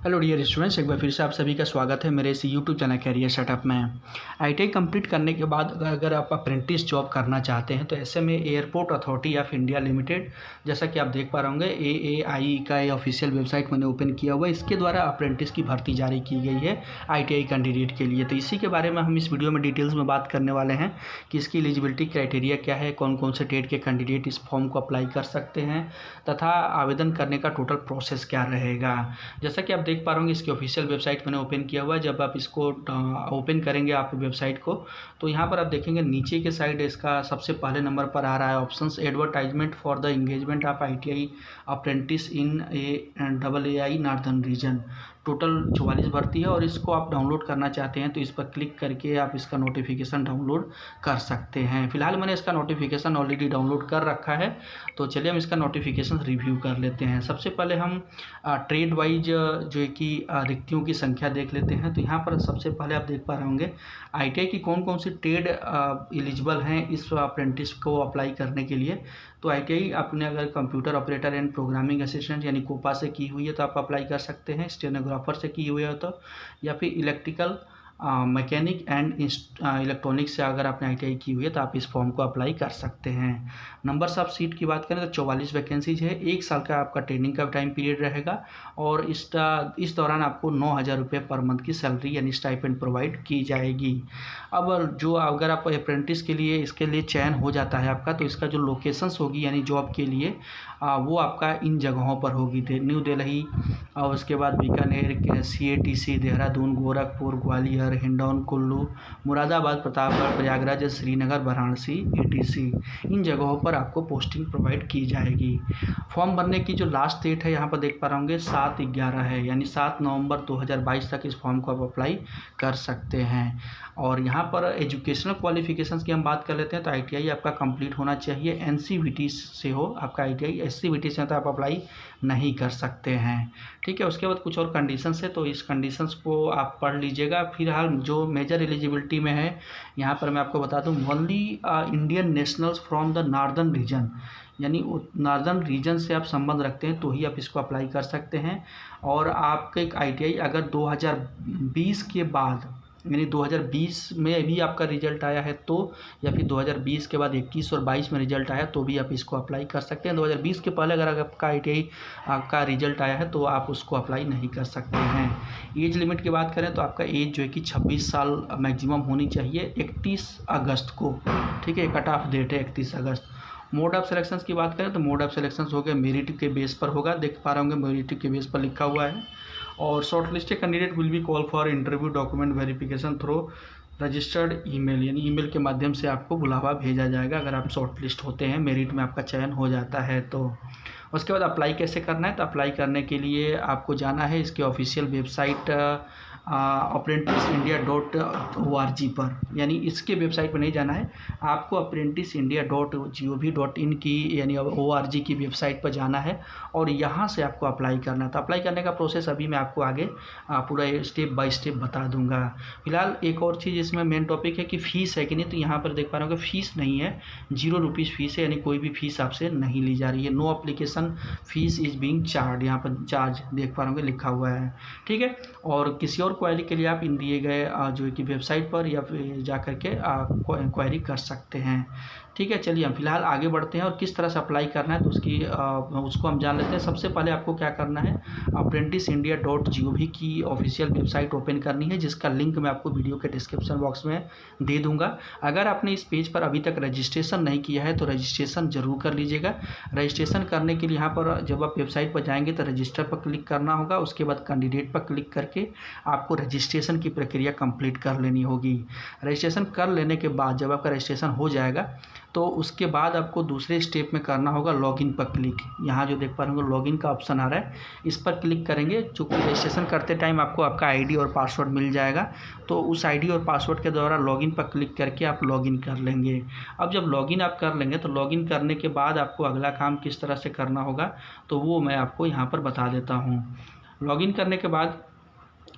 Hello dear students, एक बार फिर से आप सभी का स्वागत है मेरे इस यूट्यूब चैनल कैरियर सेटअप में। आईटीआई कंप्लीट करने के बाद अगर आप अप्रेंटिस जॉब करना चाहते हैं तो ऐसे में airport authority of India limited, जैसा कि आप देख पा रहे होंगे, एएआई का ये ऑफिशियल वेबसाइट मैंने ओपन किया हुआ है। इसके द्वारा अप्रेंटिस की भर्ती जारी की गई है आईटीआई कैंडिडेट के लिए। तो इसी के बारे में हम इस वीडियो में डिटेल्स में बात करने वाले हैं कि इसकी एलिजिबिलिटी क्राइटेरिया क्या है, कौन कौन से टेट के कैंडिडेट इस फॉर्म को अप्लाई कर सकते हैं तथा आवेदन करने का टोटल प्रोसेस क्या रहेगा। जैसा कि आप देख पा रहे होंगे, इसकी ऑफिशियल वेबसाइट मैंने ओपन किया हुआ है। जब आप इसको ओपन करेंगे आप वेबसाइट को, तो यहाँ पर आप देखेंगे नीचे के साइड इसका सबसे पहले नंबर पर आ रहा है options advertisement for the engagement of ITI apprentice in AAI northern region. Total 44 भर्ती है और इसको आप डाउनलोड करना चाहते हैं तो इस पर क्लिक करके आप इसका नोटिफिकेशन डाउनलोड कर सकते हैं। फिलहाल मैंने इसका नोटिफिकेशन ऑलरेडी डाउनलोड कर रखा है, तो चलिए हम इसका नोटिफिकेशन रिव्यू कर लेते हैं। सबसे पहले हम ट्रेड वाइज जो कि रिक्तियों की संख्या देख लेते हैं। तो यहाँ पर सबसे पहले आप देख पा रहे होंगे आईटीआई की कौन कौन सी ट्रेड एलिजिबल हैं इस अप्रेंटिस को अप्लाई करने के लिए। तो आईटीआई आपने अगर computer operator and programming assistant यानी कोपा से की हुई है तो आप अप्लाई कर सकते हैं। स्टेनोग्राफर से की हुई है तो, या फिर इलेक्ट्रिकल मैकेनिक एंड इलेक्ट्रॉनिक्स से अगर आपने आईटीआई की हुई है तो आप इस फॉर्म को अप्लाई कर सकते हैं। नंबर्स ऑफ सीट की बात करें तो 44 वैकेंसीज है। 1 साल का आपका ट्रेनिंग का टाइम पीरियड रहेगा और इस दौरान आपको 9,000 रुपये पर मंथ की सैलरी यानी स्टाइपेंड प्रोवाइड की जाएगी। अब जो अगर आप अप्रेंटिस के लिए इसके लिए चयन हो जाता है आपका, तो इसका जो लोकेशंस होगी यानी जॉब के लिए वो आपका इन जगहों पर होगी। न्यू दिल्ली और उसके बाद बीकानेर, CATC, देहरादून, गोरखपुर, ग्वालियर, हिंडौन, कुल्लू, मुरादाबाद, प्रतापगढ़, प्रयागराज, श्रीनगर, वाराणसी, ETC, इन जगहों पर आपको पोस्टिंग प्रोवाइड की जाएगी। फॉर्म भरने की जो लास्ट डेट है यहाँ पर देख पा रहे होंगे 7/11 है, यानी 7 नवंबर 2022 तक इस फॉर्म को आप अप्लाई कर सकते हैं। और यहाँ पर एजुकेशनल क्वालिफिकेशंस की हम बात कर लेते हैं तो आईटीआई आपका कंप्लीट होना चाहिए। NCVT से हो आपका आईटीआई, SCVT से तो आप अप्लाई नहीं कर सकते हैं। ठीक है, उसके बाद कुछ और कंडीशंस है तो इस कंडीशंस को आप पढ़ लीजिएगा। फिलहाल जो मेजर एलिजिबिलिटी में है यहाँ पर मैं आपको बता दूँ, only Indian nationals from the northern region, यानी नॉर्दर्न रीजन से आप संबंध रखते हैं तो ही आप इसको अप्लाई कर सकते हैं। और आपका एक आईटीआई अगर 2020 के बाद यानी 2020 में भी आपका रिजल्ट आया है तो, या फिर 2020 के बाद 21 और 22 में रिजल्ट आया तो भी आप इसको अप्लाई कर सकते हैं। 2020 के पहले अगर आपका आईटीआई का रिजल्ट आया है तो आप उसको अप्लाई नहीं कर सकते हैं। एज लिमिट की बात करें तो आपका एज जो है कि 26 साल मैक्सिमम होनी चाहिए 31 अगस्त को। ठीक है, कट ऑफ डेट है 31 अगस्त। मोड ऑफ सिलेक्शंस की बात करें तो मोड ऑफ सिलेक्शंस हो गया मेरिट के बेस पर होगा। देख पा रहे होंगे मेरिट के बेस पर लिखा हुआ है। और short listed candidate will be call for interview document verification through registered email, यानी ईमेल के माध्यम से आपको बुलावा भेजा जाएगा अगर आप शॉर्ट लिस्ट होते हैं, मेरिट में आपका चयन हो जाता है तो। उसके बाद अप्लाई कैसे करना है, तो अप्लाई करने के लिए आपको जाना है इसके ऑफिशियल वेबसाइट apprenticindia.org पर, यानी इसके वेबसाइट पर नहीं जाना है, आपको apprenticeindia.gov.in की यानी ORG की वेबसाइट पर जाना है और यहाँ से आपको अप्लाई करना है। तो अप्लाई करने का प्रोसेस अभी मैं आपको आगे पूरा स्टेप बाय स्टेप बता दूंगा। फिलहाल एक और चीज़ इसमें मेन टॉपिक है कि फ़ीस है कि नहीं, तो यहाँ पर देख पा रहे हो कि फ़ीस नहीं है, 0 रुपीज़ फीस है, यानी कोई भी फीस आपसे नहीं ली जा रही है। No application fees is being charge, यहाँ पर चार्ज देख पा रहे होंगे लिखा हुआ है। ठीक है, और किसी और क्वेरी के लिए आप इन दिए गए जो है कि वेबसाइट पर या फिर जा करके क्वेरी कर सकते हैं। ठीक है, चलिए हम फिलहाल आगे बढ़ते हैं और किस तरह से अप्लाई करना है तो उसको हम जान लेते हैं। सबसे पहले आपको क्या करना है, apprenticeindia.gov की ऑफिशियल वेबसाइट ओपन करनी है, जिसका लिंक मैं आपको वीडियो के डिस्क्रिप्शन बॉक्स में दे दूंगा। अगर आपने इस पेज पर अभी तक रजिस्ट्रेशन नहीं किया है तो रजिस्ट्रेशन जरूर कर लीजिएगा। रजिस्ट्रेशन करने के लिए यहाँ पर जब आप वेबसाइट पर जाएंगे तो रजिस्टर पर क्लिक करना होगा, उसके बाद कैंडिडेट पर क्लिक करके आपको रजिस्ट्रेशन की प्रक्रिया कंप्लीट कर लेनी होगी। रजिस्ट्रेशन कर लेने के बाद जब आपका रजिस्ट्रेशन हो जाएगा तो उसके बाद आपको दूसरे स्टेप में करना होगा लॉगिन पर क्लिक। यहाँ जो देख पा रहे होंगे लॉगिन का ऑप्शन आ रहा है, इस पर क्लिक करेंगे। चूँकि रजिस्ट्रेशन करते टाइम आपको आपका आईडी और पासवर्ड मिल जाएगा, तो उस आईडी और पासवर्ड के द्वारा लॉगिन पर क्लिक करके आप लॉगिन कर लेंगे। अब जब लॉगिन आप कर लेंगे तो लॉगिन करने के बाद आपको अगला काम किस तरह से करना होगा तो वो मैं आपको यहाँ पर बता देता हूँ। लॉगिन करने के बाद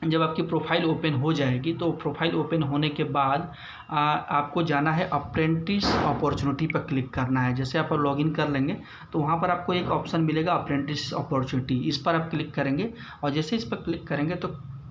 जब आपकी प्रोफाइल ओपन हो जाएगी तो प्रोफाइल ओपन होने के बाद आपको जाना है अप्रेंटिस अपॉर्चुनिटी पर क्लिक करना है। जैसे आप लॉगिन कर लेंगे तो वहाँ पर आपको एक ऑप्शन मिलेगा अप्रेंटिस अपॉर्चुनिटी, इस पर आप क्लिक करेंगे और जैसे इस पर क्लिक करेंगे तो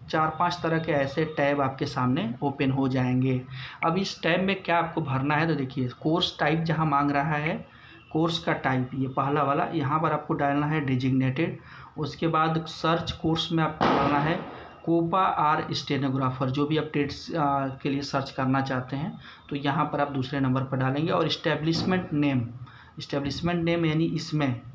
4-5 तरह के ऐसे टैब आपके सामने ओपन हो जाएंगे। अब इस टैब में क्या आपको भरना है तो देखिए, कोर्स टाइप जहाँ मांग रहा है, कोर्स का टाइप ये पहला वाला, यहाँ पर आपको डालना है डेजिग्नेटेड। उसके बाद सर्च कोर्स में आपको डालना है कोपा आर स्टेनोग्राफर, जो भी आप टेट्स के लिए सर्च करना चाहते हैं तो यहाँ पर आप दूसरे नंबर पर डालेंगे। और इस्टेब्लिशमेंट नेम यानी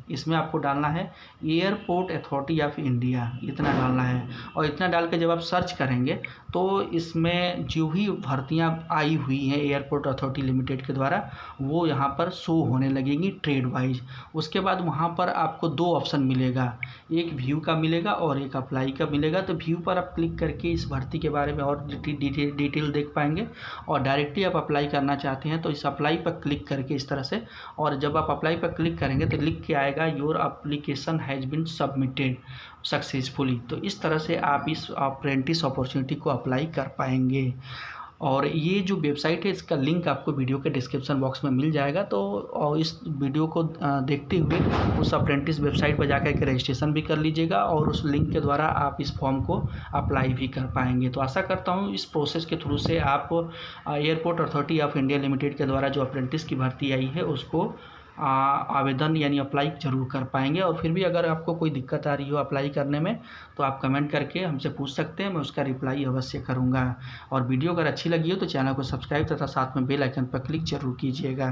इसमें आपको डालना है एयरपोर्ट अथॉरिटी ऑफ इंडिया, इतना डालना है। और इतना डाल के जब आप सर्च करेंगे तो इसमें जो भी भर्तियां आई हुई हैं एयरपोर्ट अथॉरिटी लिमिटेड के द्वारा वो यहाँ पर शो होने लगेंगी ट्रेड वाइज। उसके बाद वहाँ पर आपको 2 ऑप्शन मिलेगा, एक व्यू का मिलेगा और एक अप्लाई का मिलेगा। तो व्यू पर आप क्लिक करके इस भर्ती के बारे में और डिटेल देख पाएंगे। और डायरेक्टली आप अप्लाई करना चाहते हैं तो इस अप्लाई पर क्लिक करके इस तरह से, और जब आप अप्लाई पर क्लिक करेंगे तो लिख के आएगा your application has been submitted successfully. तो इस तरह से आप इस अप्रेंटिस अपॉर्चुनिटी को अप्लाई कर पाएंगे। और ये जो वेबसाइट है इसका लिंक आपको वीडियो के डिस्क्रिप्शन बॉक्स में मिल जाएगा। तो और इस वीडियो को देखते हुए उस अप्रेंटिस वेबसाइट पर जाकर के रजिस्ट्रेशन भी कर लीजिएगा और उस लिंक के द्वारा आप इस फॉर्म को अप्लाई भी कर पाएंगे। तो आशा करता हूँ इस प्रोसेस के थ्रू से आप airport authority of India limited के द्वारा जो अप्रेंटिस की भर्ती आई है उसको आवेदन यानी अप्लाई ज़रूर कर पाएंगे। और फिर भी अगर आपको कोई दिक्कत आ रही हो अप्लाई करने में तो आप कमेंट करके हमसे पूछ सकते हैं, मैं उसका रिप्लाई अवश्य करूँगा। और वीडियो अगर अच्छी लगी हो तो चैनल को सब्सक्राइब तथा साथ में बेल आइकन पर क्लिक ज़रूर कीजिएगा।